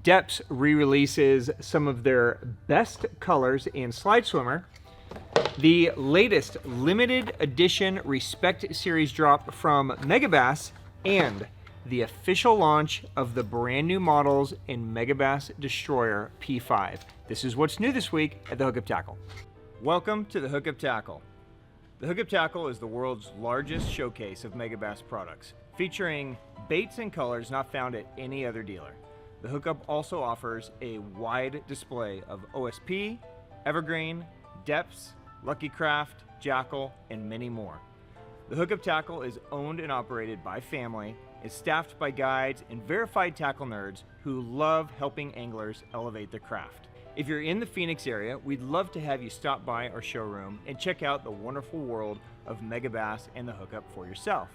Deps re-releases some of their best colors in Slide Swimmer. The latest limited edition Respect Series drop from Megabass, and the official launch of the brand new models in Megabass Destroyer P5. This is what's new this week at the Hookup Tackle. Welcome to the Hookup Tackle. The Hookup Tackle is the world's largest showcase of Megabass products, featuring baits and colors not found at any other dealer. The Hookup also offers a wide display of OSP, Evergreen, Deps, Lucky Craft, Jackal, and many more. The Hookup Tackle is owned and operated by family, is staffed by guides and verified tackle nerds who love helping anglers elevate their craft. If you're in the Phoenix area, we'd love to have you stop by our showroom and check out the wonderful world of Megabass and the Hookup for yourself.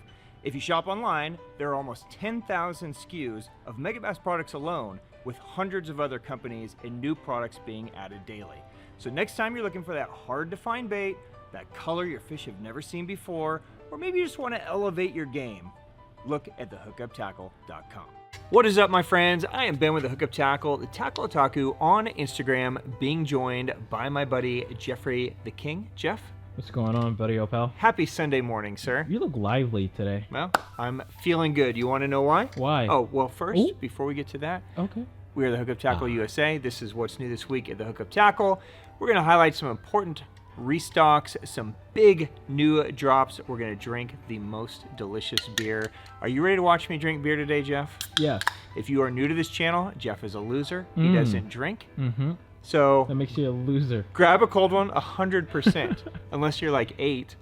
If you shop online, there are almost 10,000 SKUs of Megabass products alone, with hundreds of other companies and new products being added daily. So next time you're looking for that hard-to-find bait, that color your fish have never seen before, or maybe you just want to elevate your game, look at thehookuptackle.com. What is up, my friends? I am Ben with the Hookup Tackle, the Tackle Otaku on Instagram, being joined by my buddy Jeffrey the King. Jeff? What's going on, buddy, old pal? Happy Sunday morning, sir. You look lively today. Well, I'm feeling good. You want to know why? Why? Oh, well, first, Ooh. Before we get to that, Okay. we are the Hookup Tackle USA. This is what's new this week at the Hookup Tackle. We're going to highlight some important restocks, some big new drops. We're going to drink the most delicious beer. Are you ready to watch me drink beer today, Jeff? Yes. If you are new to this channel, Jeff is a loser. He doesn't drink. Mm-hmm. So That makes you a loser. grab a cold one 100%, unless you're like 8.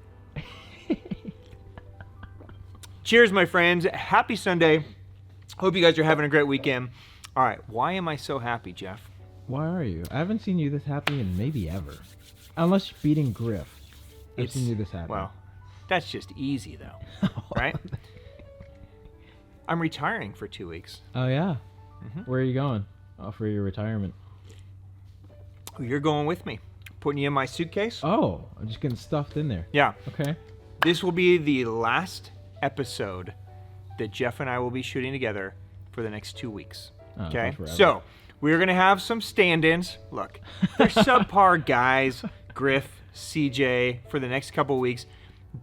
Cheers, my friends. Happy Sunday. Hope you guys are having a great weekend. All right, why am I so happy, Jeff? Why are you? I haven't seen you this happy in maybe ever. Unless you're beating Griff. I've seen you this happy. Well, that's just easy, though, right? I'm retiring for 2 weeks. Oh, yeah? Mm-hmm. Where are you going? Oh, for your retirement. You're going with me. Putting you in my suitcase. Oh, I'm just getting stuffed in there. Yeah. Okay. This will be the last episode that Jeff and I will be shooting together for the next 2 weeks. Oh, Okay? forever. So, we're going to have some stand-ins. Look, they're subpar guys, Griff, CJ, for the next couple weeks.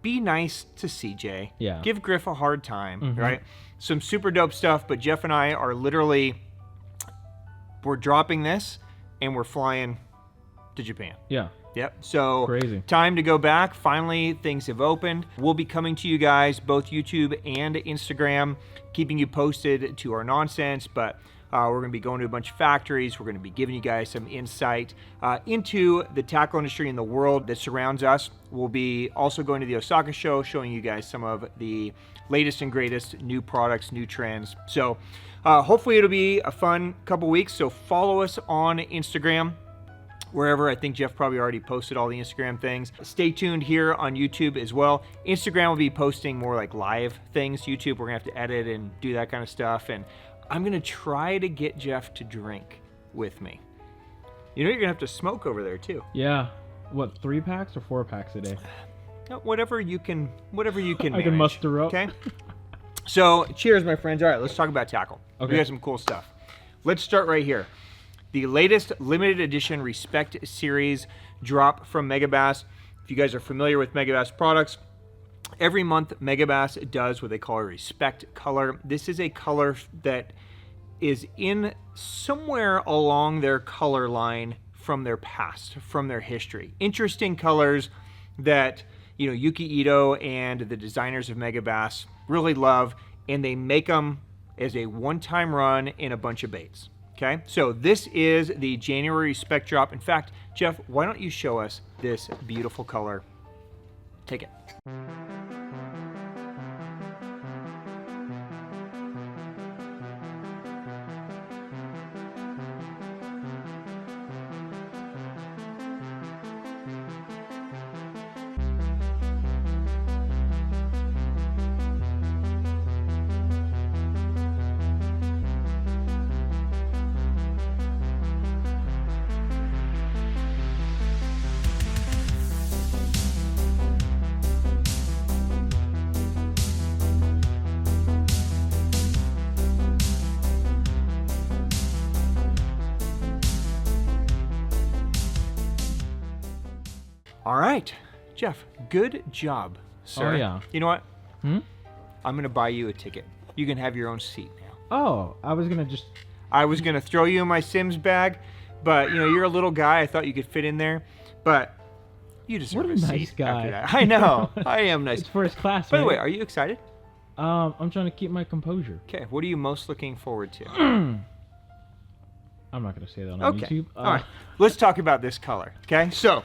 Be nice to CJ. Yeah. Give Griff a hard time, Mhm. right? Some super dope stuff, but Jeff and I are literally, we're dropping this and we're flying to Japan. Yeah. Yep. So Crazy. Time to go back. Finally, things have opened. We'll be coming to you guys, both YouTube and Instagram, keeping you posted to our nonsense, but we're going to be going to a bunch of factories. We're going to be giving you guys some insight into the tackle industry and the world that surrounds us. We'll be also going to the Osaka show, showing you guys some of the latest and greatest new products, new trends. So hopefully it'll be a fun couple weeks. So follow us on Instagram, wherever. I think Jeff probably already posted all the Instagram things. Stay tuned here on YouTube as well. Instagram will be posting more like live things. YouTube, we're going to have to edit and do that kind of stuff. And I'm going to try to get Jeff to drink with me. You know, you're going to have to smoke over there too. Yeah. What, 3 packs or 4 packs a day? Whatever you can I manage, can muster up. Okay? So, cheers, my friends. All right, let's talk about tackle. Okay. We got some cool stuff. Let's start right here. The latest limited edition Respect Series drop from Megabass. If you guys are familiar with Megabass products, every month Megabass does what they call a Respect color. This is a color that is in somewhere along their color line from their past, from their history. Interesting colors that, you know, Yuki Ito and the designers of Megabass really love, and they make them as a one-time run in a bunch of baits. Okay, so this is the January Respect drop. In fact, Jeff, why don't you show us this beautiful color? Take it. All right, Jeff, good job, sir. Oh, yeah. You know what? Hmm? I'm going to buy you a ticket. You can have your own seat now. Oh, I was going to just... I was going to throw you in my Sims bag, but, you know, you're a little guy. I thought you could fit in there, but you deserve What a seat nice guy. after that. I know. I am nice. It's first class, By the man. way, are you excited? I'm trying to keep my composure. Okay, what are you most looking forward to? I'm not going to say that on YouTube. All right, let's talk about this color, okay? So,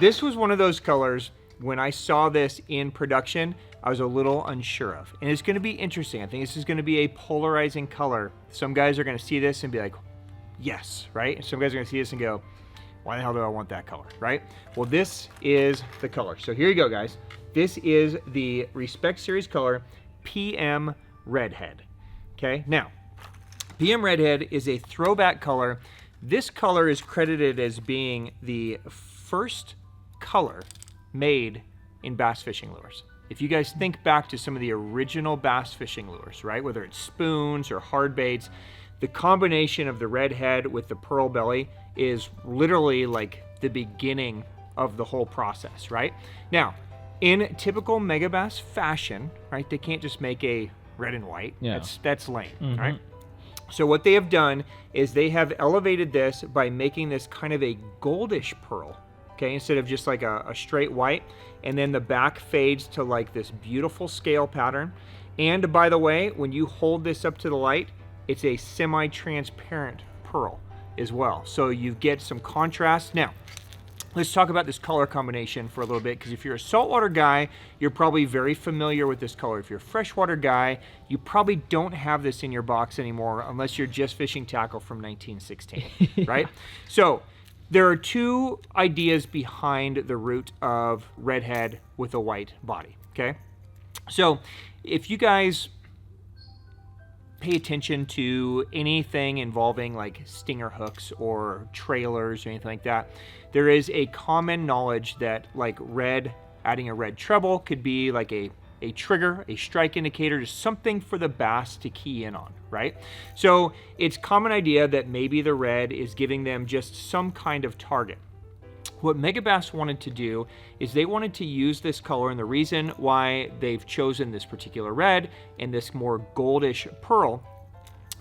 this was one of those colors, when I saw this in production, I was a little unsure of. And it's going to be interesting. I think this is going to be a polarizing color. Some guys are going to see this and be like, yes, right? And some guys are going to see this and go, why the hell do I want that color, right? Well, this is the color. So here you go, guys. This is the Respect Series color, PM Redhead, okay? Now, PM Redhead is a throwback color. This color is credited as being the first color made in bass fishing lures. If you guys think back to some of the original bass fishing lures, right, whether it's spoons or hard baits, the combination of the red head with the pearl belly is literally like the beginning of the whole process, right? Now, in typical Megabass fashion, right, they can't just make a red and white. Yeah. That's lame, right? So what they have done is they have elevated this by making this kind of a goldish pearl, okay, instead of just like a straight white. And then the back fades to like this beautiful scale pattern. And by the way, when you hold this up to the light, it's a semi-transparent pearl as well. So you get some contrast. Now, let's talk about this color combination for a little bit, because if you're a saltwater guy, you're probably very familiar with this color. If you're a freshwater guy, you probably don't have this in your box anymore unless you're just fishing tackle from 1916, right? So there are two ideas behind the root of redhead with a white body, okay? So if you guys pay attention to anything involving like stinger hooks or trailers or anything like that, there is a common knowledge that like adding a red treble could be like a trigger, a strike indicator, just something for the bass to key in on, right? So it's common idea that maybe the red is giving them just some kind of target. What Megabass wanted to do is they wanted to use this color, and the reason why they've chosen this particular red and this more goldish pearl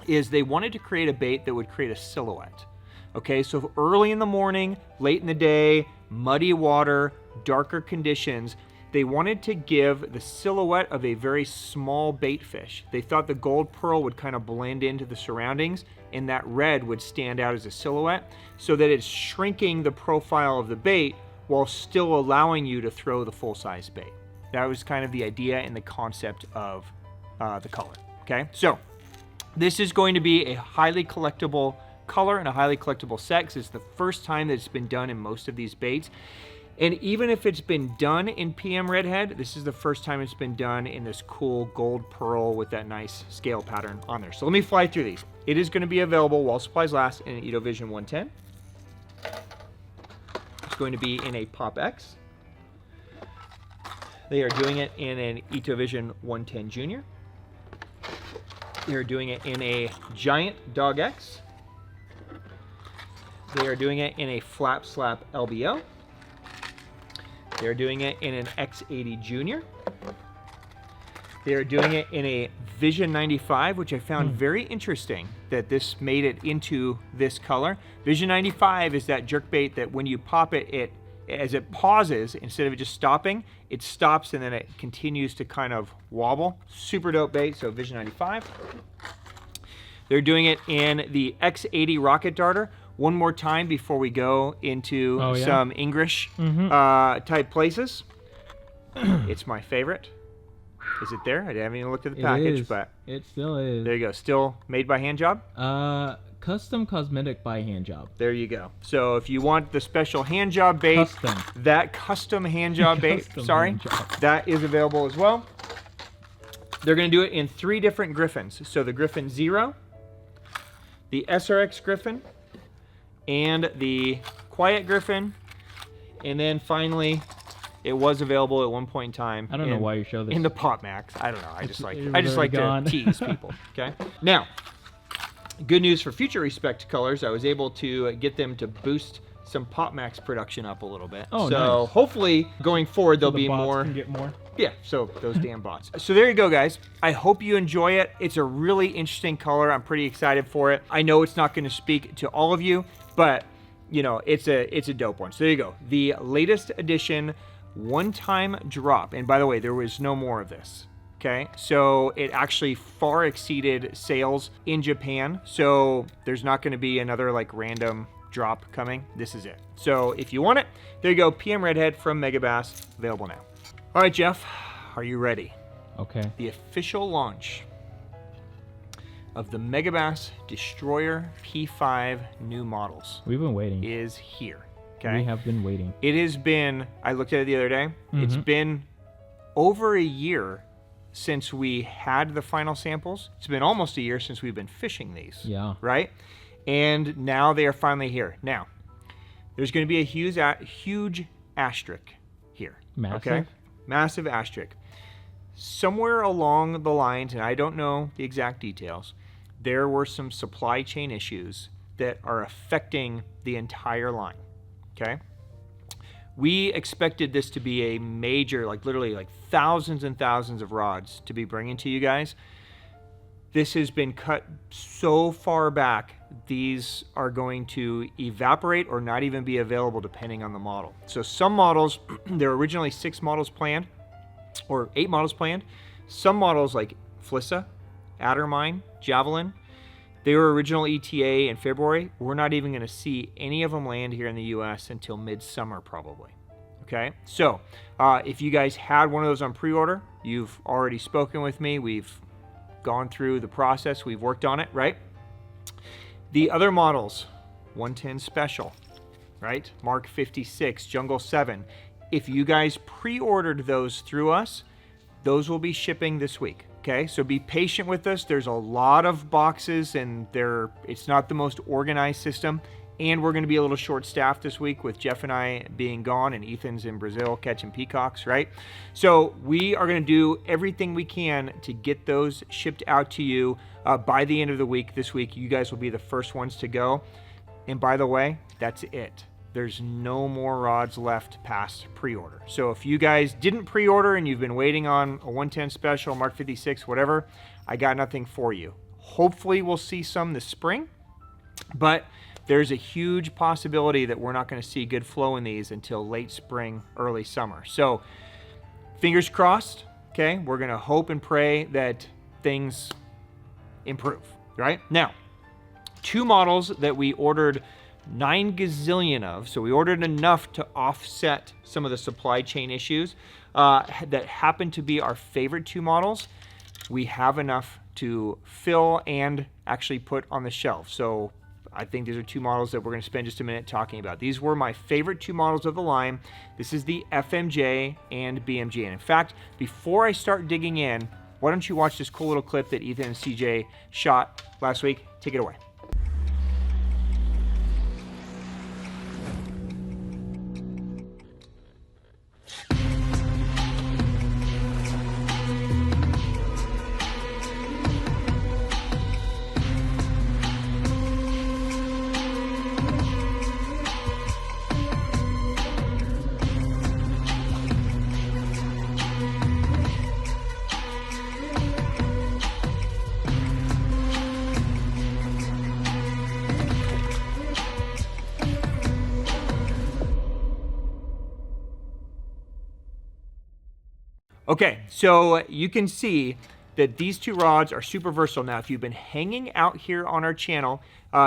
is they wanted to create a bait that would create a silhouette. Okay, so early in the morning, late in the day, muddy water, darker conditions, they wanted to give the silhouette of a very small bait fish. They thought the gold pearl would kind of blend into the surroundings, and that red would stand out as a silhouette, so that it's shrinking the profile of the bait while still allowing you to throw the full-size bait. That was kind of the idea and the concept of the color, okay? So this is going to be a highly collectible color and a highly collectible set, 'cause it's the first time that it's been done in most of these baits. And even if it's been done in PM Redhead, this is the first time it's been done in this cool gold pearl with that nice scale pattern on there. So let me fly through these. It is going to be available while supplies last in an Etovision 110. It's going to be in a Pop X. They are doing it in an Etovision 110 Junior. They are doing it in a Giant Dog X. They are doing it in a Flap Slap LBO. They're doing it in an X80 Junior. They're doing it in a Vision 95, which I found very interesting that this made it into this color. Vision 95 is that jerkbait that when you pop it, as it pauses, instead of it just stopping, it stops and then it continues to kind of wobble. Super dope bait, so Vision 95. They're doing it in the X80 Rocket Darter. One more time before we go into some English type places. It's my favorite. Is it there? I haven't even looked at the package, but it still is. There you go. Still made by hand job? Custom cosmetic by hand job. There you go. So if you want the special hand job bait, that custom hand job bait, that is available as well. They're going to do it in 3 different Griffins. So the Griffin Zero, the SRX Griffin, and the Quiet Griffin, and then finally it was available at one point in time. I don't know why you show this in the Pop Max. I don't know. I just like to tease people. Okay. Now, good news for future Respect colors. I was able to get them to boost some Pop Max production up a little bit. Oh, so nice. hopefully going forward there'll the be bots more. can get more. Yeah, so those damn bots. So there you go, guys. I hope you enjoy it. It's a really interesting color. I'm pretty excited for it. I know it's not going to speak to all of you, but you know, it's a dope one. So there you go. The latest edition one-time drop. And by the way, there was no more of this. Okay, so it actually far exceeded sales in Japan. So there's not going to be another like random drop coming. This is it. So if you want it, there you go. PM Redhead from Megabass, available now. All right, Jeff, are you ready? Okay. The official launch of the Megabass Destroyer P5 new models We've been waiting. is here. Okay. We have been waiting. It has been, I looked at it the other day, it's been over a year since we had the final samples. It's been almost a year since we've been fishing these. Yeah. Right? And now they are finally here. Now, there's going to be a huge asterisk here. Massive? Okay? Massive asterisk. Somewhere along the lines, and I don't know the exact details, there were some supply chain issues that are affecting the entire line. Okay? We expected this to be a major, like literally like thousands and thousands of rods to be bringing to you guys. This has been cut so far back, these are going to evaporate or not even be available depending on the model. So some models, there were originally 6 models planned, or 8 models planned. Some models like Flissa, Addermine, Javelin, they were original ETA in February. We're not even going to see any of them land here in the US until midsummer probably. Okay, so if you guys had one of those on pre-order, you've already spoken with me. We've gone through the process. We've worked on it, right? The other models, 110 Special, right? Mark 56, Jungle 7. If you guys pre-ordered those through us, those will be shipping this week. Okay, so be patient with us. There's a lot of boxes and it's not the most organized system. And we're going to be a little short-staffed this week with Jeff and I being gone and Ethan's in Brazil catching peacocks, right? So we are going to do everything we can to get those shipped out to you by the end of the week. This week, you guys will be the first ones to go. And by the way, that's it. There's no more rods left past pre-order. So if you guys didn't pre-order and you've been waiting on a 110 Special, Mark 56, whatever, I got nothing for you. Hopefully we'll see some this spring, but there's a huge possibility that we're not going to see good flow in these until late spring, early summer. So fingers crossed, okay? We're going to hope and pray that things improve, right? Now, 2 models that we ordered 9 gazillion of, so we ordered enough to offset some of the supply chain issues that happen to be our favorite 2 models. We have enough to fill and actually put on the shelf. So I think these are 2 models that we're going to spend just a minute talking about. These were my favorite 2 models of the line. This is the FMJ and BMJ. And in fact, before I start digging in, why don't you watch this cool little clip that Ethan and CJ shot last week? Take it away. Okay, so you can see that these 2 rods are super versatile. Now, if you've been hanging out here on our channel,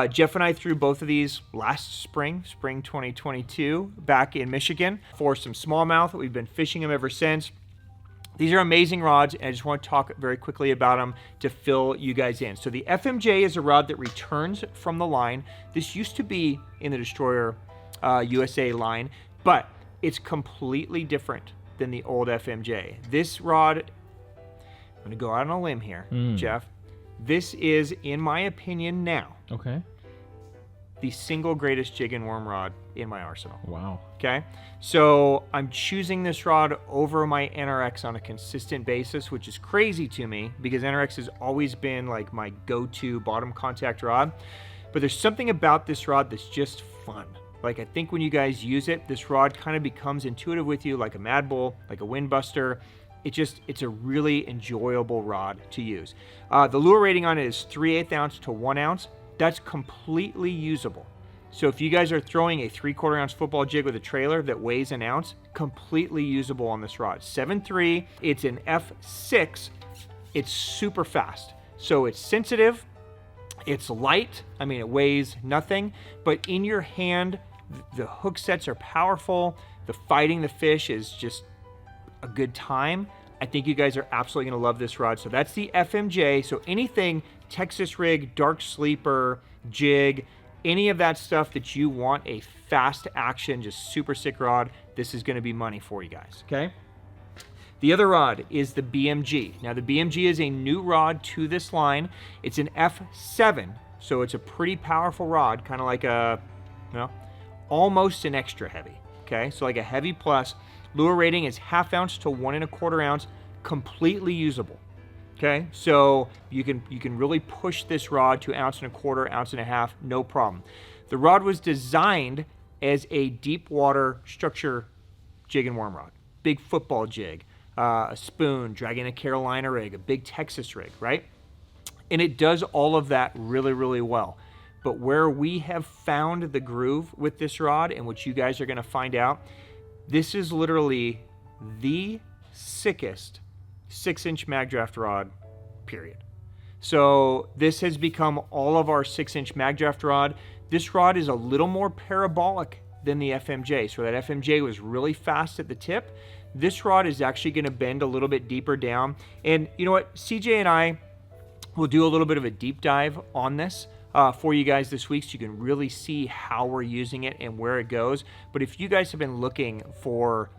Jeff and I threw both of these last spring 2022, back in Michigan for some smallmouth. We've been fishing them ever since. These are amazing rods, and I just want to talk very quickly about them to fill you guys in. So the FMJ is a rod that returns from the line. This used to be in the Destroyer USA line, but it's completely different than the old FMJ. This rod, I'm going to go out on a limb here, Jeff. This is, in my opinion now, okay, the single greatest jig and worm rod in my arsenal. Wow. Okay, so I'm choosing this rod over my NRX on a consistent basis, which is crazy to me because NRX has always been like my go-to bottom contact rod. But there's something about this rod that's just fun. Like, I think when you guys use it, this rod kind of becomes intuitive with you, like a Mad Bull, like a Windbuster. It's a really enjoyable rod to use. The lure rating on it is 3/8 ounce to 1 ounce. That's completely usable. So if you guys are throwing a 3/4 ounce football jig with a trailer that weighs an ounce, completely usable on this rod. 7.3, it's an F6, it's super fast. So it's sensitive, it's light, I mean it weighs nothing, but in your hand, the hook sets are powerful, the fighting the fish is just a good time. I think you guys are absolutely gonna love this rod. So that's the FMJ, so anything Texas rig, dark sleeper, jig, any of that stuff that you want a fast action, just super sick rod, this is gonna be money for you guys, okay? The other rod is the BMG. Now the BMG is a new rod to this line. It's an F7, so it's a pretty powerful rod, kind of like a, almost an extra heavy, okay? So like a heavy plus. Lure rating is 1/2 ounce to 1 1/4 ounce, completely usable. Okay, so you can really push this rod to 1 1/4 ounce, 1.5 ounces, no problem. The rod was designed as a deep water structure jig and worm rod. Big football jig, a spoon, dragging a Carolina rig, a big Texas rig, right? And it does all of that really, really well. But where we have found the groove with this rod, and what you guys are gonna find out, this is literally the sickest 6-inch mag draft rod, period. So this has become all of our 6-inch mag draft rod. This rod is a little more parabolic than the FMJ. So that FMJ was really fast at the tip. This rod is actually gonna bend a little bit deeper down. And you know what, CJ and I will do a little bit of a deep dive on this for you guys this week, so you can really see how we're using it and where it goes. But if you guys have been looking for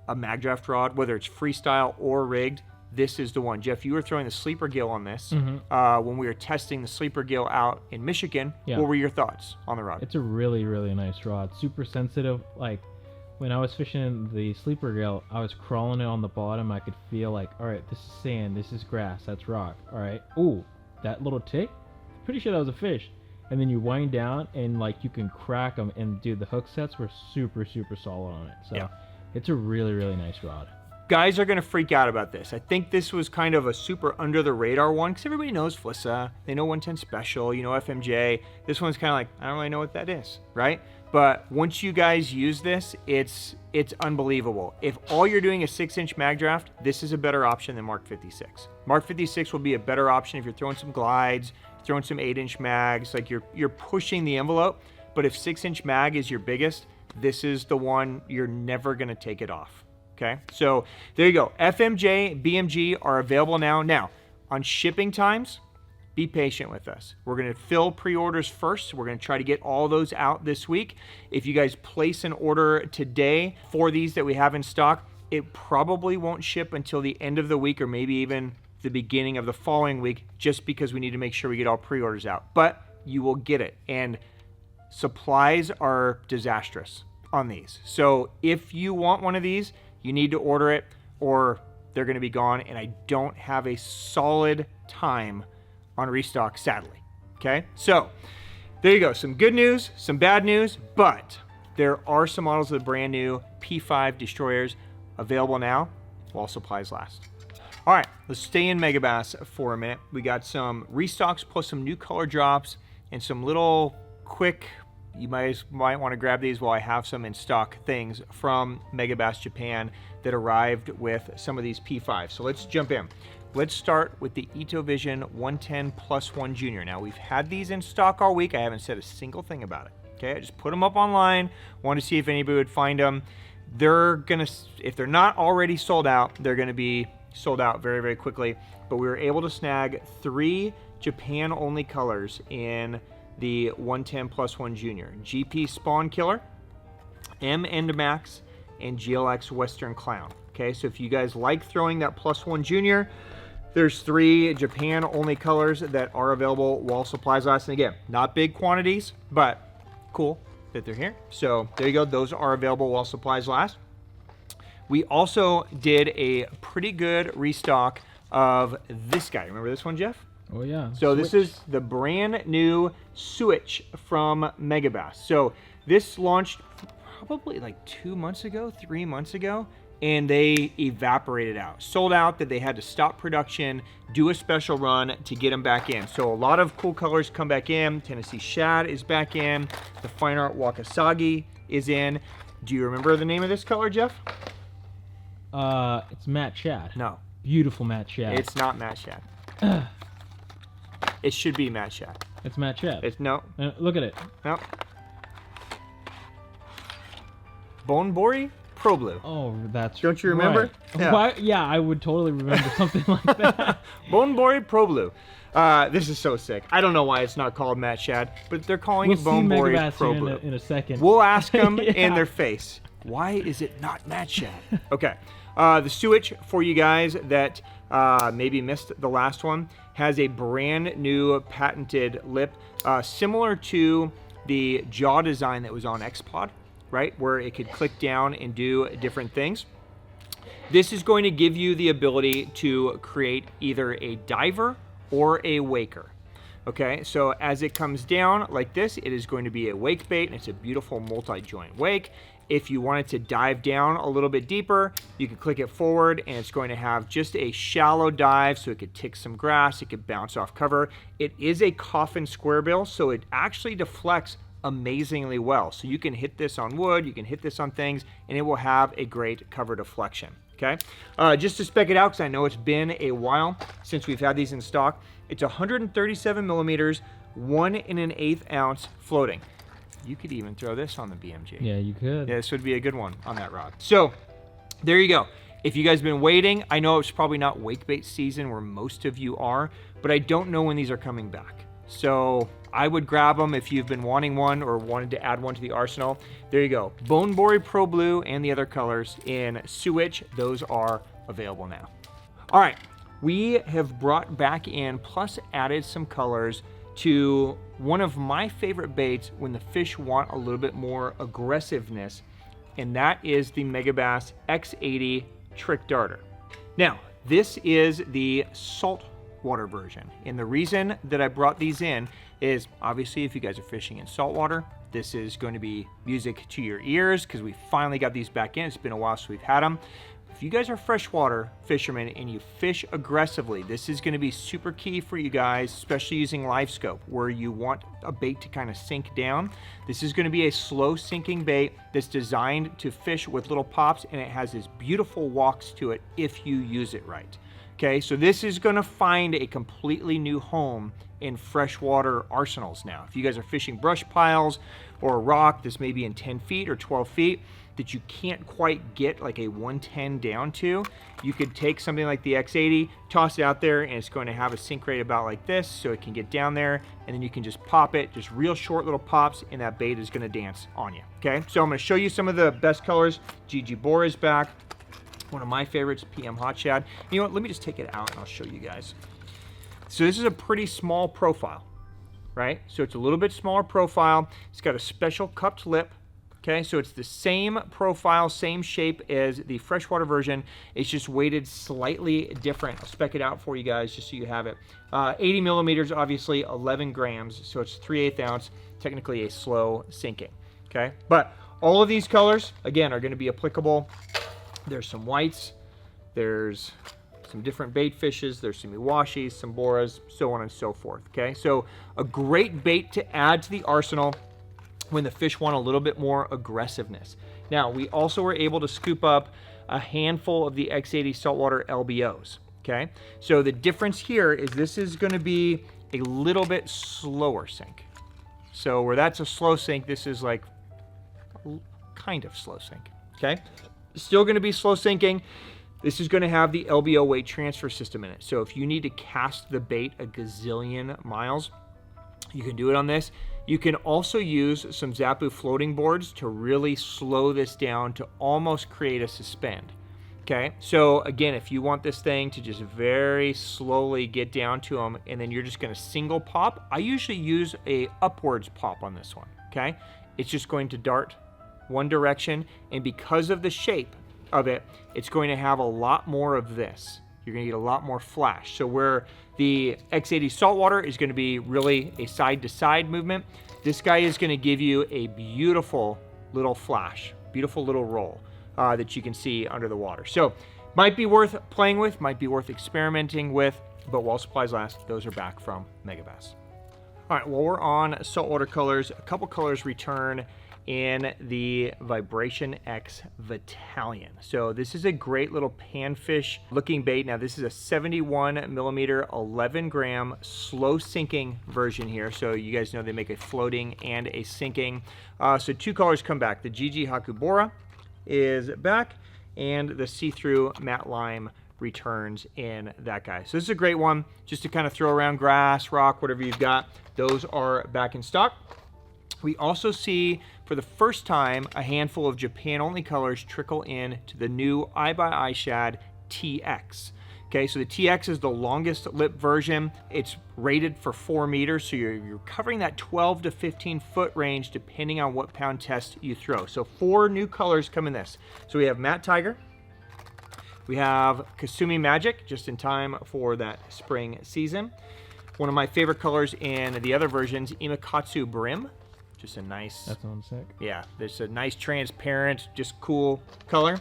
a mag draft rod, whether it's freestyle or rigged, this is the one. Jeff, you were throwing the sleeper gill on this when we were testing the sleeper gill out in Michigan. Yeah. What were your thoughts on the rod? It's a really, really nice rod. Super sensitive. Like when I was fishing the sleeper gill, I was crawling it on the bottom. I could feel like, all right, this is sand, this is grass, that's rock. All right, ooh, that little tick, pretty sure that was a fish. And then you wind down and like you can crack them, and dude, the hook sets were super, super solid on it. So yeah, it's a really, really nice rod. Guys are going to freak out about this. I think this was kind of a super under the radar one because everybody knows Flissa. They know 110 Special, you know FMJ. This one's kind of like, I don't really know what that is, right? But once you guys use this, it's unbelievable. If all you're doing is 6-inch mag draft, this is a better option than Mark 56. Mark 56 will be a better option if you're throwing some glides, throwing some 8-inch mags, like you're pushing the envelope. But if 6-inch mag is your biggest, this is the one you're never going to take it off. Okay, so there you go. FMJ, BMG are available now. Now, on shipping times, be patient with us. We're going to fill pre-orders first. We're going to try to get all those out this week. If you guys place an order today for these that we have in stock, it probably won't ship until the end of the week or maybe even the beginning of the following week, just because we need to make sure we get all pre-orders out. But you will get it. And supplies are disastrous on these. So if you want one of these, you need to order it or they're going to be gone, and I don't have a solid time on restock, sadly. Okay, so there you go. Some good news, some bad news, but there are some models of the brand new P5 destroyers available now while supplies last. All right, let's stay in Megabass for a minute. We got some restocks plus some new color drops and some little quick, you might want to grab these while I have some in stock, things from Megabass Japan that arrived with some of these P5s. So let's jump in. Let's start with the Itovision 110+1 Junior. Now, we've had these in stock all week. I haven't said a single thing about it. Okay, I just put them up online. Wanted to see if anybody would find them. They're gonna, if they're not already sold out, they're gonna be sold out very, very quickly. But we were able to snag 3 Japan-only colors in the 110+1 Junior. GP Spawn Killer, M Endmax, and GLX Western Clown. Okay, so if you guys like throwing that +1 Junior, there's 3 Japan-only colors that are available while supplies last. And again, not big quantities, but cool that they're here. So there you go, those are available while supplies last. We also did a pretty good restock of this guy. Remember this one, Jeff? Oh yeah. So this is the brand new Suwitch from Megabass. So this launched probably like 2 months ago, 3 months ago, and they evaporated out. Sold out that they had to stop production, do a special run to get them back in. So a lot of cool colors come back in. Tennessee Shad is back in. The Fine Art Wakasagi is in. Do you remember the name of this color, Jeff? It's matte shad. No. Beautiful matte shad. It's not matte shad. It should be matte shad. It's matte shad. It's no. Look at it. No. Bonebori Pro Blue. Oh, that's Don't you remember? Right. Yeah. Why? Yeah, I would totally remember something like that. Bonebori Pro Blue. This is so sick. I don't know why it's not called matte shad, but they're calling it We'll see Bonebori Megabass Pro here Blue. in a second. We'll ask them Yeah. in their face. Why is it not matte shad? Okay. The Suwitch, for you guys that maybe missed the last one, has a brand new patented lip, similar to the jaw design that was on X-Pod, right? Where it could click down and do different things. This is going to give you the ability to create either a diver or a waker. Okay, so as it comes down like this, it is going to be a wake bait, and it's a beautiful multi-joint wake. If you wanted to dive down a little bit deeper, you can click it forward, and it's going to have just a shallow dive, so it could tick some grass, it could bounce off cover. It is a coffin square bill, so it actually deflects amazingly well. So you can hit this on wood, you can hit this on things, and it will have a great cover deflection. Okay, just to spec it out, because I know it's been a while since we've had these in stock. It's 137 millimeters, 1 1/8 ounce floating. You could even throw this on the BMG. Yeah, you could. Yeah, this would be a good one on that rod. So there you go. If you guys have been waiting, I know it's probably not wake bait season where most of you are, but I don't know when these are coming back. So I would grab them if you've been wanting one or wanted to add one to the arsenal. There you go. Bonebori Pro Blue and the other colors in Suwitch. Those are available now. All right. We have brought back in, plus added some colors to one of my favorite baits when the fish want a little bit more aggressiveness, and that is the Megabass X80 Trick Darter. Now, this is the saltwater version, and the reason that I brought these in is obviously if you guys are fishing in saltwater, this is going to be music to your ears because we finally got these back in. It's been a while since we've had them. If you guys are freshwater fishermen and you fish aggressively, this is going to be super key for you guys, especially using live scope where you want a bait to kind of sink down. This is going to be a slow sinking bait that's designed to fish with little pops, and it has this beautiful walks to it if you use it right. Okay, so this is going to find a completely new home in freshwater arsenals now. If you guys are fishing brush piles or a rock, this may be in 10 feet or 12 feet, that you can't quite get like a 110 down to, you could take something like the X80, toss it out there, and it's going to have a sink rate about like this, so it can get down there, and then you can just pop it, just real short little pops, and that bait is going to dance on you. Okay, so I'm going to show you some of the best colors. GG Bora is back. One of my favorites, PM Hot Shad. You know what, let me just take it out and I'll show you guys. So this is a pretty small profile, right? So it's a little bit smaller profile. It's got a special cupped lip. Okay, so it's the same profile, same shape as the freshwater version. It's just weighted slightly different. I'll spec it out for you guys just so you have it. 80 millimeters, obviously 11 grams, so it's 3/8 ounce, technically a slow sinking. Okay, but all of these colors, again, are going to be applicable. There's some whites, there's some different bait fishes, there's some iwashis, some boras, so on and so forth. Okay, so a great bait to add to the arsenal when the fish want a little bit more aggressiveness. Now, we also were able to scoop up a handful of the X80 saltwater LBOs, okay? So the difference here is this is gonna be a little bit slower sink. So where that's a slow sink, this is like kind of slow sink, okay? Still gonna be slow sinking. This is gonna have the LBO weight transfer system in it. So if you need to cast the bait a gazillion miles, you can do it on this. You can also use some Zappu floating boards to really slow this down to almost create a suspend. Okay, so again, if you want this thing to just very slowly get down to them, and then you're just going to single pop, I usually use a upwards pop on this one. Okay, it's just going to dart one direction, and because of the shape of it, it's going to have a lot more of this. you're going to get a lot more flash. So where the X80 saltwater is going to be really a side-to-side movement, this guy is going to give you a beautiful little flash, beautiful little roll that you can see under the water. So might be worth playing with, might be worth experimenting with, but while supplies last, those are back from Megabass. All right, while we're on saltwater colors, a couple colors return in the Vibration X Vatalion. So this is a great little panfish looking bait. Now this is a 71 millimeter, 11 gram slow sinking version here. So you guys know they make a floating and a sinking. So two colors come back. The GG Hakubora is back, and the see-through matte lime returns in that guy. So this is a great one just to kind of throw around grass, rock, whatever you've got. Those are back in stock. We also see for the first time a handful of Japan-only colors trickle in to the new IxI Shad TX. Okay, so the TX is the longest lip version. It's rated for 4 meters, so you're covering that 12 to 15 foot range depending on what pound test you throw. So 4 new colors come in this. So we have Matte Tiger, we have Kasumi Magic, just in time for that spring season. One of my favorite colors in the other versions, Imakatsu Brim. Just a nice... That sounds sick. Yeah, there's a nice transparent, just cool color.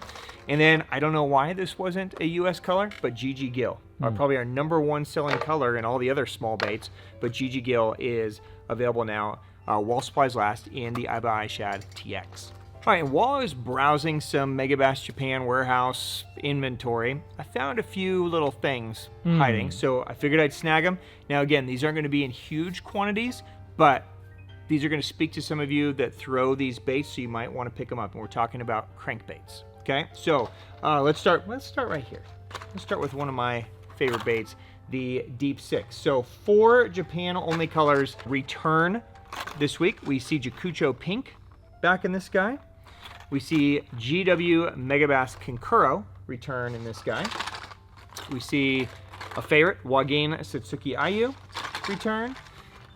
And then, I don't know why this wasn't a US color, but GG Gill. Probably our #1 selling color in all the other small baits, but GG Gill is available now while supplies last in the IxI Shad TX. All right, and while I was browsing some Megabass Japan warehouse inventory, I found a few little things hiding, so I figured I'd snag them. Now again, these aren't going to be in huge quantities, but these are going to speak to some of you that throw these baits, so you might want to pick them up. And we're talking about crankbaits. Okay, so let's start right here. Let's start with one of my favorite baits, the Deep Six. So 4 Japan-only colors return this week. We see Jakucho Pink back in this guy. We see GW Megabass Konkuro return in this guy. We see a favorite, Wagin Satsuki Ayu return.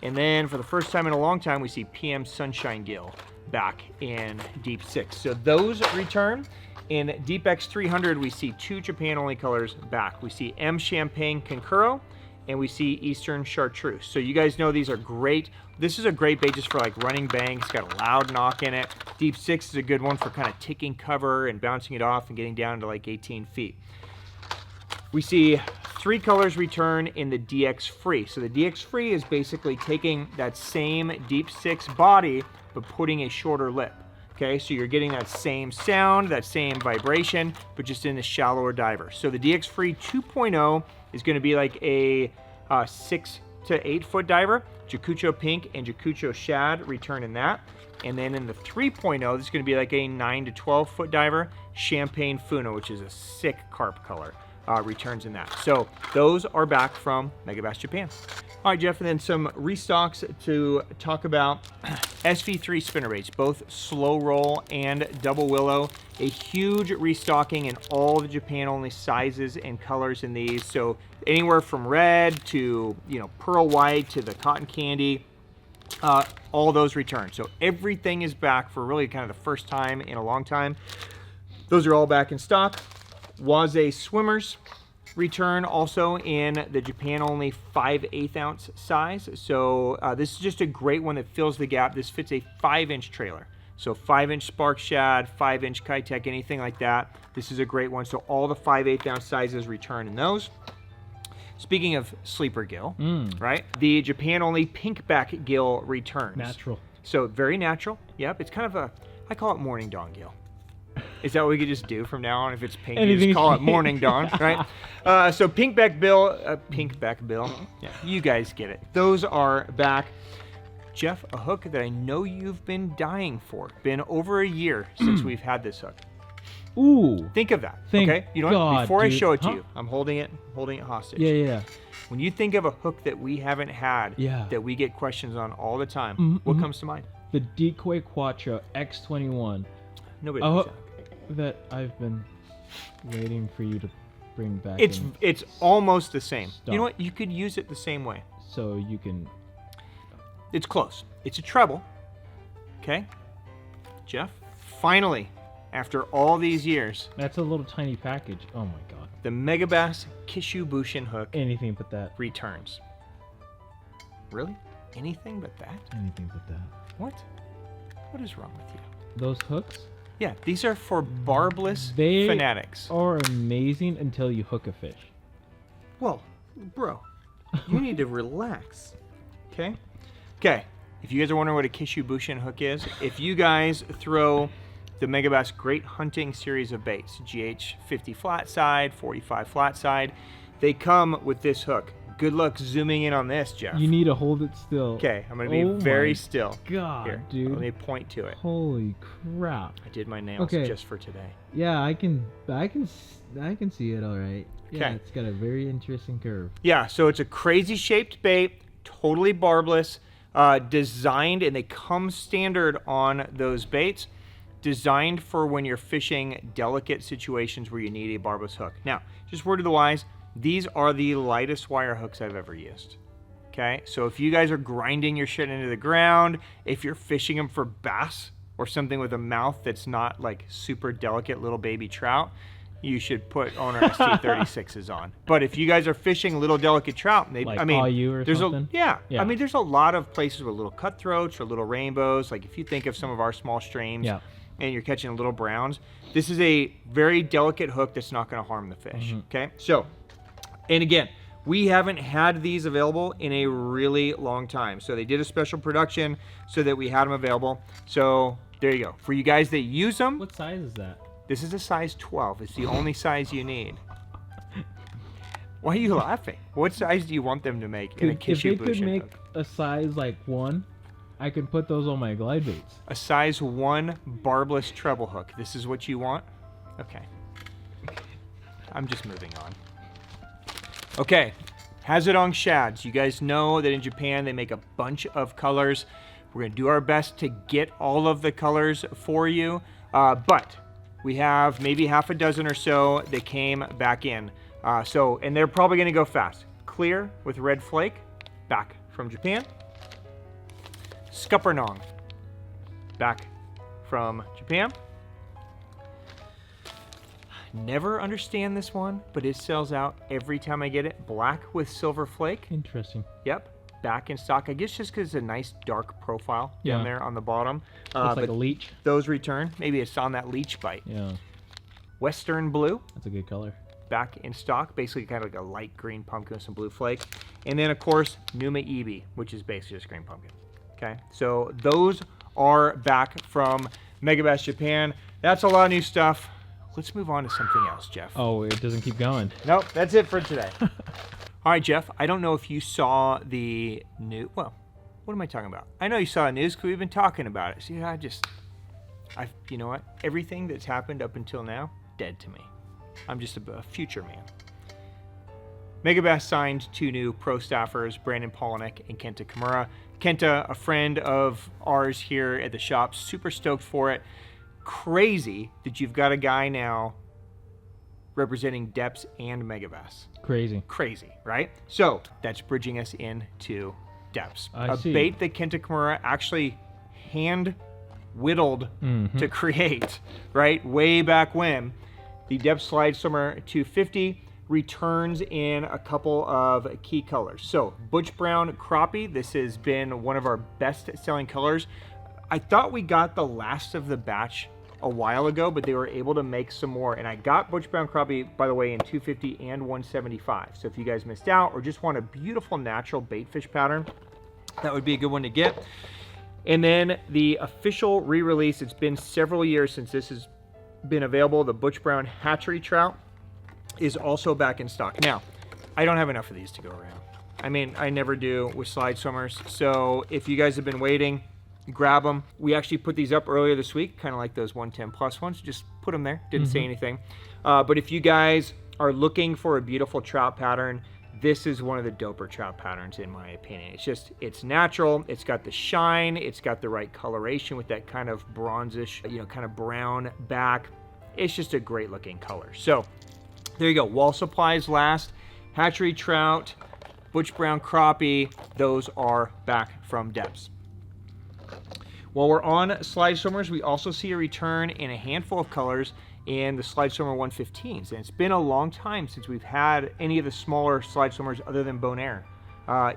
And then for the first time in a long time, we see PM Sunshine Gill back in Deep Six. So those return. In Deep X 300, we see 2 Japan-only colors back. We see M Champagne Konkuro, and we see Eastern Chartreuse. So you guys know these are great. This is a great bait just for like running bang. It's got a loud knock in it. Deep Six is a good one for kind of ticking cover and bouncing it off and getting down to like 18 feet. We see 3 colors return in the DX Free. So the DX Free is basically taking that same Deep Six body, but putting a shorter lip. Okay, so you're getting that same sound, that same vibration, but just in a shallower diver. So the DX Free 2.0 is going to be like a 6 to 8 foot diver. Jakucho Pink and Jakucho Shad return in that. And then in the 3.0, this is going to be like a 9 to 12 foot diver. Champagne Funo, which is a sick carp color, returns in that. So those are back from Megabass Japan. All right, Jeff, and then some restocks to talk about. SV3 spinnerbaits, both slow roll and double willow. A huge restocking in all the Japan-only sizes and colors in these. So anywhere from red to, you know, pearl white to the cotton candy, all those return. So everything is back for really kind of the first time in a long time. Those are all back in stock. Uoze swimmers return also in the Japan-only 5/8 ounce size. So this is just a great one that fills the gap. This fits a 5-inch trailer. So 5-inch Spark Shad, 5-inch Kitech, anything like that. This is a great one. So all the 5/8 ounce sizes return in those. Speaking of sleeper gill, right? The Japan-only pinkback gill returns. Natural. So very natural. Yep, it's kind of a, I call it morning dawn gill. Is that what we could just do from now on? If it's pink, you just call it morning dawn, right? So pinkback bill, yeah, you guys get it. Those are back. Jeff, a hook that I know you've been dying for. Been over a year since we've had this hook. Ooh. Think of that. Thank okay. You know God, what? Before dude. I show it to you, I'm holding it hostage. Yeah. When you think of a hook that we haven't had, that we get questions on all the time, what comes to mind? The Decoy Quattro X21. Nobody knows that I've been waiting for you to bring back. It's almost the same. Stop. You know what? You could use it the same way. So you can. It's close. It's a treble. Okay, Jeff. Finally, after all these years. That's a little tiny package. Oh my God. the Megabass Kishuu Bushin hook Anything but that. returns. Really? Anything but that? Anything but that. What? What is wrong with you? Those hooks Yeah, these are for barbless They fanatics. are amazing until you hook a fish. Well, bro, you need to relax. Okay? Okay. If you guys are wondering what a Kishuu Bushin hook is, if you guys throw the Megabass Great Hunting series of baits, GH 50 flat side, 45 flat side, they come with this hook. Good luck zooming in on this, Jeff. You need to hold it still. Okay, I'm going to be very still. God, Here, dude. let me point to it. Holy crap. I did my nails just for today. Yeah, I can see it all right. Yeah, Okay. it's got a very interesting curve. Yeah, so it's a crazy shaped bait, totally barbless, designed, and they come standard on those baits, designed for when you're fishing delicate situations where you need a barbless hook. Now, just word of the wise, these are the lightest wire hooks I've ever used. Okay, so if you guys are grinding your shit into the ground, if you're fishing them for bass or something with a mouth that's not like super delicate little baby trout, you should put owner ST36s on. But if you guys are fishing little delicate trout, maybe, Like I mean, IU or there's something? yeah, Yeah. I mean, there's a lot of places with little cutthroats or little rainbows. Like if you think of some of our small streams, Yeah. and you're catching little browns, this is a very delicate hook that's not going to harm the fish. Okay, so, and again, we haven't had these available in a really long time. So they did a special production so that we had them available. So there you go. For you guys that use them, What size is that? this is a size 12. It's the only size you need. Why are you laughing? What size do you want them to make in a If Kishuu they could Bushin make hook? a size like 1, I could put those on my glide baits. A size 1 barbless treble hook. This is what you want? Okay. I'm just moving on. Okay, Hazedong Shads. You guys know that in Japan they make a bunch of colors. We're going to do our best to get all of the colors for you, but we have maybe half a dozen or so that came back in. And they're probably going to go fast. Clear with red flake, back from Japan. Scuppernong, back from Japan. Never understand this one, but it sells out every time I get it. Black with silver flake. Interesting. Yep, back in stock. I guess just because it's a nice dark profile down Yeah. there on the bottom. Looks like but a leech. those return. Maybe it's on that leech bite. Yeah, Western blue, that's a good color. back in stock. Basically kind of like a light green pumpkin with some blue flake. And then, of course, Numa Ebi, which is basically just green pumpkin. Okay, so those are back from Megabass Japan. That's a lot of new stuff. Let's move on to something else, Jeff. Oh, it doesn't keep going. Nope, that's it for today. All right, Jeff, I don't know if you saw the new, well, what am I talking about? I know you saw the news because we've been talking about it. See, you know what? Everything that's happened up until now, dead to me. I'm just a future man. Megabass signed 2 new pro staffers, Brandon Polinick and Kenta Kimura. Kenta, a friend of ours here at the shop, super stoked for it. Crazy that you've got a guy now representing Deps and Megabass. Crazy. Crazy, right? So that's bridging us into Deps. I see. Bait that Kenta Kimura actually hand whittled to create, right? Way back when. The Deps Slide Swimmer 250 returns in a couple of key colors. So Butch Brown Crappie, this has been one of our best selling colors. I thought we got the last of the batch a while ago, but they were able to make some more. And I got Butch Brown Crappie, by the way, in 250 and 175. So if you guys missed out or just want a beautiful natural bait fish pattern, that would be a good one to get. And then the official re-release, it's been several years since this has been available. The Butch Brown Hatchery Trout is also back in stock. Now, I don't have enough of these to go around. I mean, I never do with slide swimmers. So if you guys have been waiting, grab them. We actually put these up earlier this week, kind of like those 110 plus ones. Just put them there. Didn't say anything. But if you guys are looking for a beautiful trout pattern, this is one of the doper trout patterns in my opinion. It's natural. It's got the shine. It's got the right coloration with that kind of bronzish, kind of brown back. It's just a great looking color. So there you go. Wall supplies last. Hatchery trout, Butch Brown Crappie, those are back from Deps. While we're on slide swimmers, we also see a return in a handful of colors and the slide swimmer 115s. And it's been a long time since we've had any of the smaller slide swimmers other than Bonaire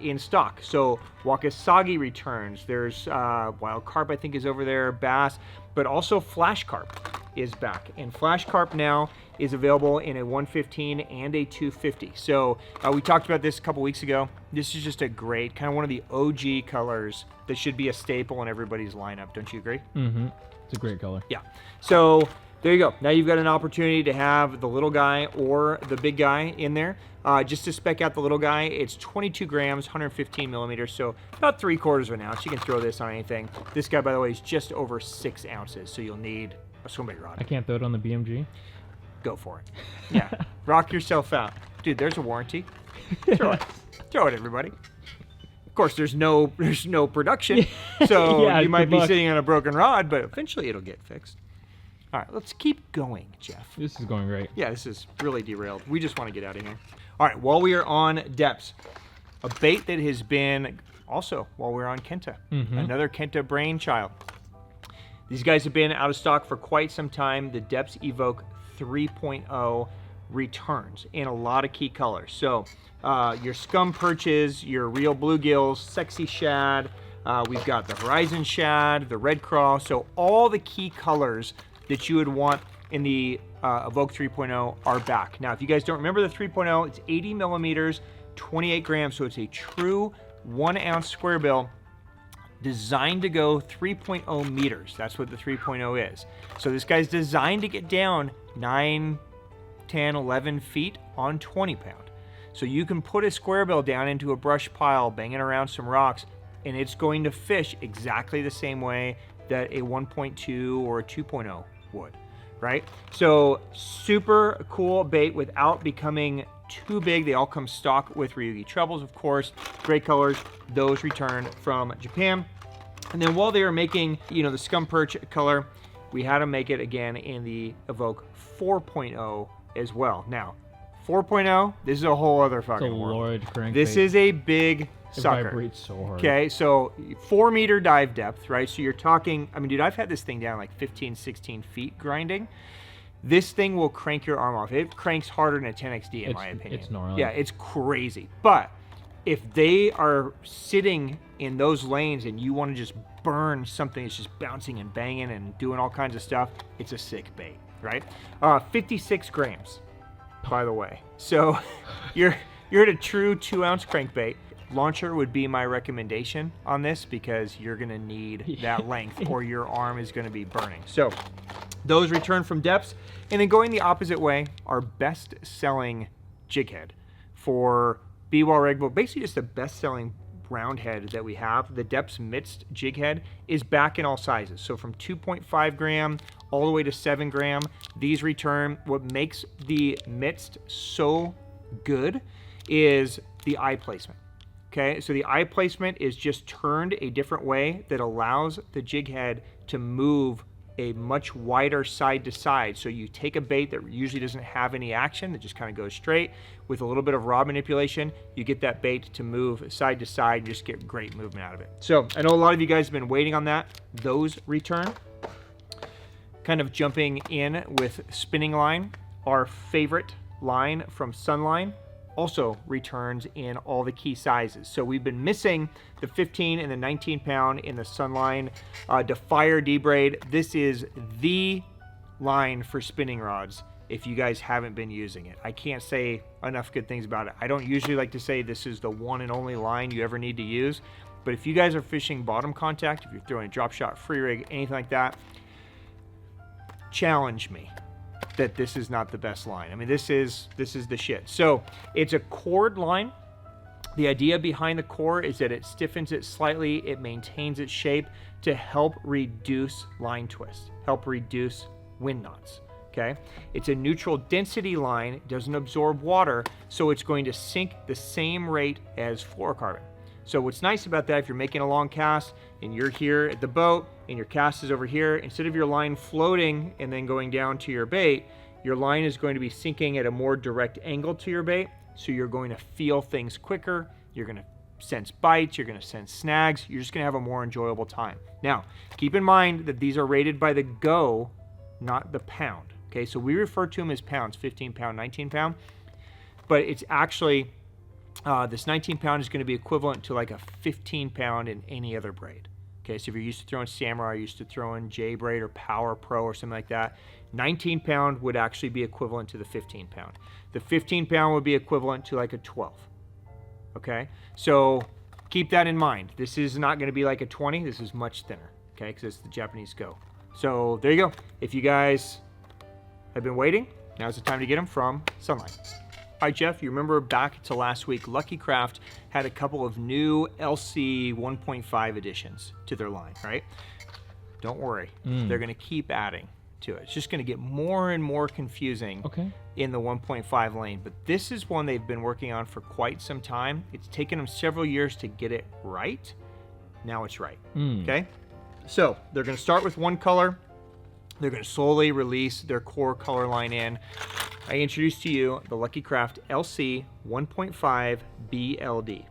in stock. So Wakasagi returns. There's Wild Carp, I think, is over there, Bass, but also Flash Carp is back. And Flash Carp now is available in a 115 and a 250. So we talked about this a couple weeks ago. This is just a great, kind of one of the OG colors that should be a staple in everybody's lineup. Don't you agree? Mm-hmm. It's a great color. Yeah. So there you go. Now you've got an opportunity to have the little guy or the big guy in there. Just to spec out the little guy, it's 22 grams, 115 millimeters, so about 3/4 of an ounce. You can throw this on anything. This guy, by the way, is just over 6 ounces, so you'll need a swim bait rod. I can't throw it on the BMG? Go for it. Yeah. Rock yourself out. Dude, there's a warranty. Throw it. Throw it, everybody. Of course, there's no production, so Yeah, you might good be luck. sitting on a broken rod, but eventually it'll get fixed. All right, let's keep going, Jeff. This is going great. Yeah, this is really derailed. We just want to get out of here. All right, while we are on Deps, a bait that has been also while we're on Kenta, another Kenta brainchild. These guys have been out of stock for quite some time. The Deps Evoke 3.0 returns in a lot of key colors. So your scum perches, your real bluegills, sexy shad. We've got the Horizon shad, the red craw. So all the key colors that you would want in the Evoke 3.0 are back. Now, if you guys don't remember the 3.0, it's 80 millimeters, 28 grams. So it's a true 1 ounce square bill designed to go 3.0 meters. That's what the 3.0 is. So this guy's designed to get down 9, 10, 11 feet on 20 pound. So you can put a square bill down into a brush pile, banging around some rocks, and it's going to fish exactly the same way that a 1.2 or a 2.0 would, right? So super cool bait without becoming too big. They all come stock with Ryugi trebles, of course. Great colors. Those return from Japan. And then while they were making, the scum perch color, we had to make it again in the Evoke 4.0 as well. Now, 4.0, this is a whole other fucking It's a world. large crankbait. This is a big It sucker. vibrates so hard. Okay, so 4 meter dive depth, right? So you're talking, dude, I've had this thing down like 15, 16 feet grinding. This thing will crank your arm off. It cranks harder than a 10XD in my opinion. It's gnarly. Yeah, it's crazy. But if they are sitting in those lanes and you want to just burn something that's just bouncing and banging and doing all kinds of stuff, it's a sick bait, right? 56 grams, by the way. So you're at a true 2 ounce crankbait. Launcher would be my recommendation on this because you're going to need that length or your arm is going to be burning. So those return from Deps. And then going the opposite way, our best selling jig head for B-Wall Regbo, basically just the best selling round head that we have, the Deps Mixed jig head, is back in all sizes. So from 2.5 gram all the way to 7 gram, these return. What makes the Mixed so good is the eye placement. Okay, so the eye placement is just turned a different way that allows the jig head to move a much wider side to side. So you take a bait that usually doesn't have any action, that just kind of goes straight, with a little bit of rod manipulation, you get that bait to move side to side and just get great movement out of it. So I know a lot of you guys have been waiting on that. Those return. Kind of jumping in with spinning line, our favorite line from Sunline, also returns in all the key sizes. So we've been missing the 15 and the 19 pound in the Sunline Defier D-Braid. This is the line for spinning rods if you guys haven't been using it. I can't say enough good things about it. I don't usually like to say this is the one and only line you ever need to use, but if you guys are fishing bottom contact, if you're throwing a drop shot, free rig, anything like that, challenge me that this is not the best line. This is the shit. So it's a cord line. The idea behind the core is that it stiffens it slightly, it maintains its shape to help reduce line twist, help reduce wind knots. Okay, it's a neutral density line, it doesn't absorb water, so it's going to sink the same rate as fluorocarbon. So what's nice about that, if you're making a long cast and you're here at the boat and your cast is over here, instead of your line floating and then going down to your bait, your line is going to be sinking at a more direct angle to your bait. So you're going to feel things quicker. You're going to sense bites. You're going to sense snags. You're just going to have a more enjoyable time. Now, keep in mind that these are rated by the go, not the pound. Okay, so we refer to them as pounds, 15 pound, 19 pound, but it's actually, this 19 pound is going to be equivalent to like a 15 pound in any other braid. Okay, so if you're used to throwing Samurai, used to throwing J braid or Power Pro or something like that, 19 pound would actually be equivalent to the 15 pound. The 15 pound would be equivalent to like a 12. Okay, so keep that in mind. This is not going to be like a 20. This is much thinner. Okay, because it's the Japanese Go. So there you go. If you guys have been waiting, now's the time to get them from Sunline. All right, Jeff, you remember back to last week, Lucky Craft had a couple of new LC 1.5 additions to their line, right? Don't worry. They're going to keep adding to it. It's just going to get more and more confusing in the 1.5 lane. But this is one they've been working on for quite some time. It's taken them several years to get it right. Now it's right. Okay? So they're going to start with one color. They're going to slowly release their core color line in. I introduce to you the Lucky Craft LC 1.5 BLD.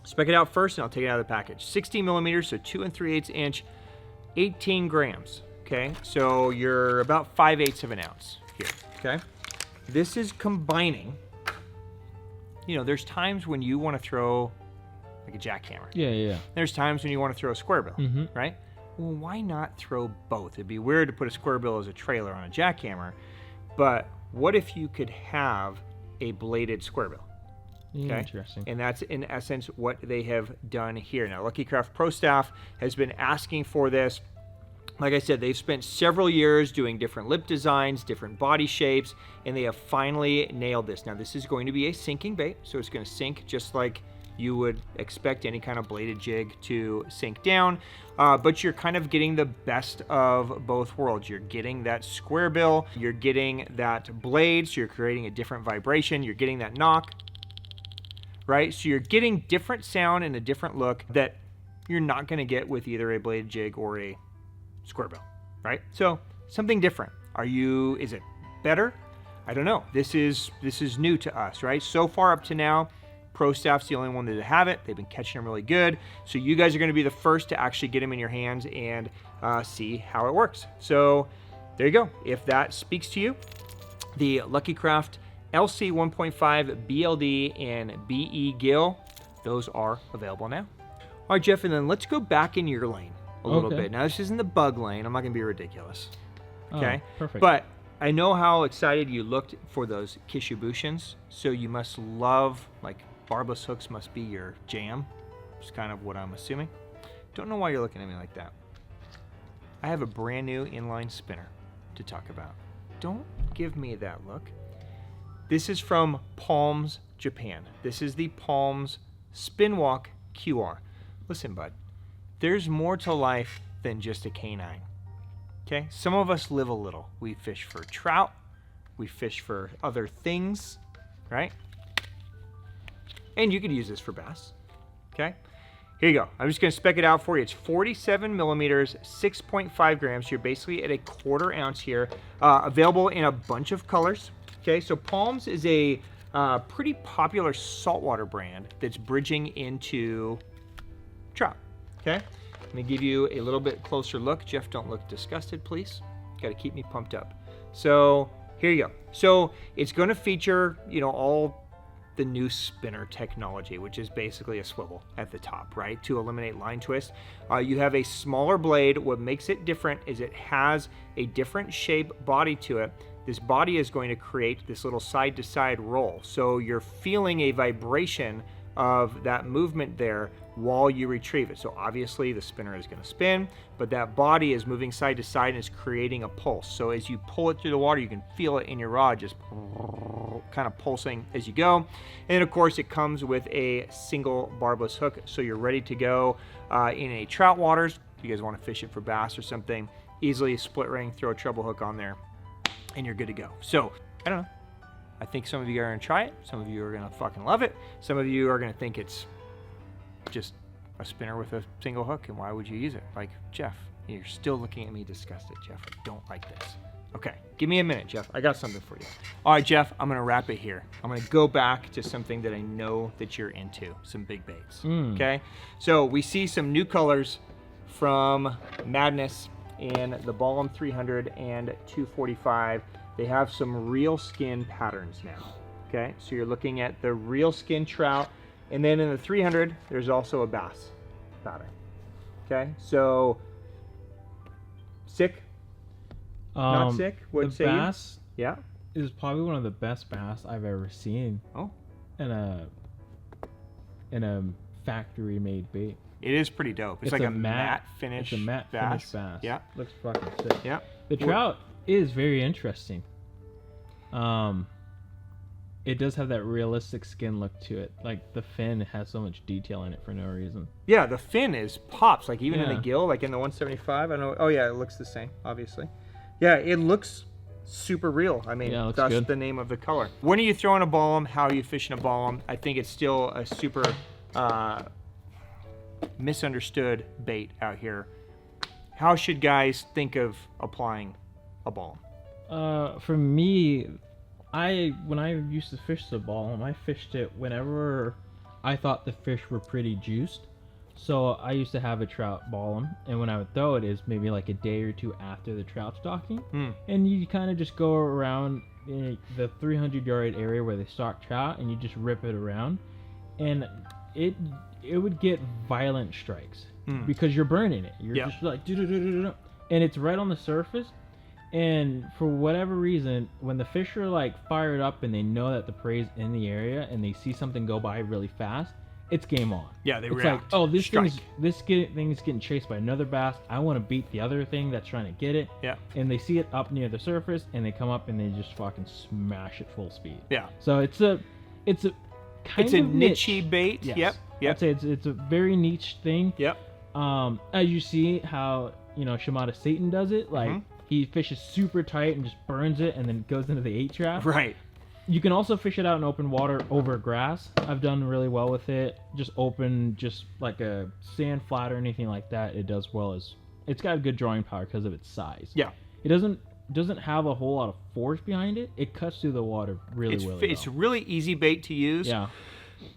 Spec it out first and I'll take it out of the package. 60 millimeters, so 2 3/8 inch, 18 grams. Okay, so you're about 5/8 of an ounce here. Okay, this is combining. You know, there's times when you want to throw like a jackhammer. Yeah. There's times when you want to throw a square bill, right? Well, why not throw both? It'd be weird to put a square bill as a trailer on a jackhammer, but what if you could have a bladed square bill? Okay? Interesting. And that's in essence what they have done here. Now, Lucky Craft Pro staff has been asking for this. Like I said, they've spent several years doing different lip designs, different body shapes, and they have finally nailed this. Now, this is going to be a sinking bait, so it's going to sink just like you would expect any kind of bladed jig to sink down, but you're kind of getting the best of both worlds. You're getting that square bill, you're getting that blade, so you're creating a different vibration, you're getting that knock, right? So you're getting different sound and a different look that you're not going to get with either a bladed jig or a square bill, right? So something different. Is it better? I don't know. This is new to us, right? So far up to now, Pro staff's the only one that have it. They've been catching them really good. So you guys are going to be the first to actually get them in your hands and see how it works. So there you go. If that speaks to you, the Lucky Craft LC 1.5 BLD and BE Gill, those are available now. All right, Jeff, and then let's go back in your lane a little bit. Now, this isn't the bug lane. I'm not going to be ridiculous. Okay? Perfect. But I know how excited you looked for those Kishuu bushins, so you must love, like, barbless hooks must be your jam. It's kind of what I'm assuming. Don't know why you're looking at me like that. I have a brand new inline spinner to talk about. Don't give me that look. This is from Palms, Japan. This is the Palms Spinwalk QR. Listen, bud, there's more to life than just a canine. Okay? Some of us live a little. We fish for trout. We fish for other things, right? And you could use this for bass. Okay? Here you go. I'm just going to spec it out for you. It's 47 millimeters, 6.5 grams. You're basically at a 1/4 ounce here. Available in a bunch of colors. Okay, so Palms is a pretty popular saltwater brand that's bridging into trout. Okay? Let me give you a little bit closer look. Jeff, don't look disgusted, please. Got to keep me pumped up. So here you go. So it's going to feature, you know, all the new spinner technology, which is basically a swivel at the top, right, to eliminate line twist. You have a smaller blade. What makes it different is it has a different shape body to it. This body is going to create this little side-to-side roll. So you're feeling a vibration of that movement there while you retrieve it. So obviously the spinner is going to spin, but that body is moving side to side and is creating a pulse. So as you pull it through the water, you can feel it in your rod just kind of pulsing as you go. And of course it comes with a single barbless hook, so you're ready to go in a trout waters. If you guys want to fish it for bass or something, easily split ring, throw a treble hook on there, and you're good to go. So I don't know. I think some of you are going to try it. Some of you are going to fucking love it. Some of you are going to think it's just a spinner with a single hook, and why would you use it? Like, Jeff, you're still looking at me disgusted. Jeff, I don't like this. Okay, give me a minute, Jeff. I got something for you. All right, Jeff, I'm going to wrap it here. I'm going to go back to something that I know that you're into, some big baits. Okay? So we see some new colors from Madness and the Balm 300 and 245, they have some real skin patterns now. Okay, so you're looking at the real skin trout, and then in the 300, there's also a bass pattern. Okay, so sick? Not sick? What'd the say bass you? Yeah. is probably one of the best bass I've ever seen. Oh. In a factory made bait. It is pretty dope. It's like a matte finish. It's a matte finish bass. Yeah. Looks fucking sick. Yeah. The trout is very interesting. It does have that realistic skin look to it. Like the fin has so much detail in it for no reason. Yeah, the fin is pops. Like even in the gill, like in the 175. I know. Oh yeah, it looks the same. Obviously. Yeah, it looks super real. I mean, that's good. The name of the color. When are you throwing a Balm? How are you fishing a Balm? I think it's still a super misunderstood bait out here. How should guys think of applying a Balm? For me, when I used to fish the Balm, I fished it whenever I thought the fish were pretty juiced. So I used to have a trout Balm, and when I would throw it is maybe like a day or two after the trout stocking. And you kind of just go around the 300-yard area where they stock trout, and you just rip it around, and it would get violent strikes because you're burning it. You're just like and it's right on the surface. And for whatever reason, when the fish are like fired up and they know that the prey's in the area and they see something go by really fast, it's game on. Yeah, they react. Like, oh, this thing is getting chased by another bass. I want to beat the other thing that's trying to get it. Yeah. And they see it up near the surface and they come up and they just fucking smash it full speed. Yeah. So it's a kind of niche-y bait. Yes. Yep. I'd say it's a very niche thing. Yep. As you see how Shimada Satan does it, like. He fishes super tight and just burns it and then goes into the 8 trap. Right. You can also fish it out in open water over grass. I've done really well with it. Just open, just like a sand flat or anything like that. It does well as it's got good drawing power because of its size. Yeah. It doesn't have a whole lot of force behind it. It cuts through the water really well. It's really easy bait to use. Yeah.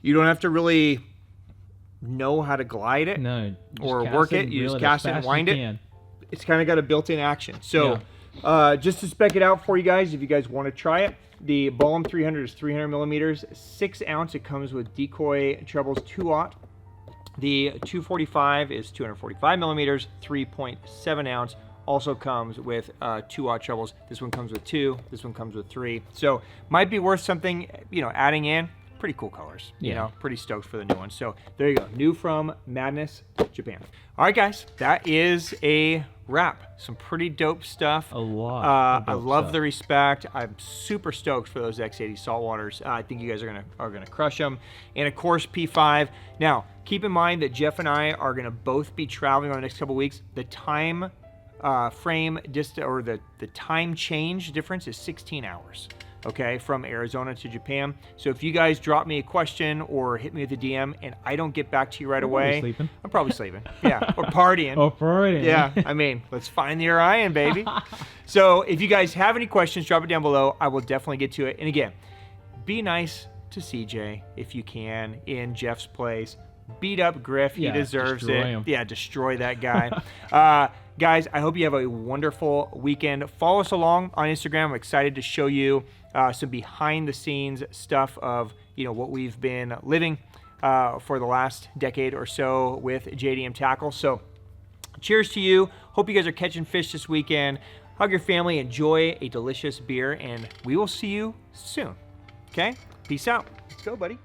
You don't have to really know how to glide it or work it. You just cast it and wind it. It's kind of got a built-in action. So just to spec it out for you guys, if you guys want to try it, the Balm 300 is 300 millimeters, 6 ounce. It comes with decoy trebles 2/0. The 245 is 245 millimeters, 3.7 ounce. Also comes with 2/0 trebles. This one comes with 2. This one comes with 3. So might be worth something, adding in. Pretty cool colors. Pretty stoked for the new one. So there you go. New from Madness, Japan. All right, guys. That is a wrap. Some pretty dope stuff. A lot. I love the respect. I'm super stoked for those X80 saltwaters. I think you guys are gonna crush them. And of course, P5. Now, keep in mind that Jeff and I are gonna both be traveling over the next couple weeks. The time frame or the time change difference is 16 hours. Okay, from Arizona to Japan. So if you guys drop me a question or hit me with a DM and I don't get back to you right away, I'm probably sleeping. Yeah, or partying. Or partying. Yeah, I mean, let's find the Orion, baby. So if you guys have any questions, drop it down below. I will definitely get to it. And again, be nice to CJ if you can in Jeff's place. Beat up Griff. He deserves it. Him. Yeah, destroy that guy. Guys, I hope you have a wonderful weekend. Follow us along on Instagram. I'm excited to show you some behind-the-scenes stuff of what we've been living for the last decade or so with JDM Tackle. So cheers to you. Hope you guys are catching fish this weekend. Hug your family. Enjoy a delicious beer, and we will see you soon. Okay? Peace out. Let's go, buddy.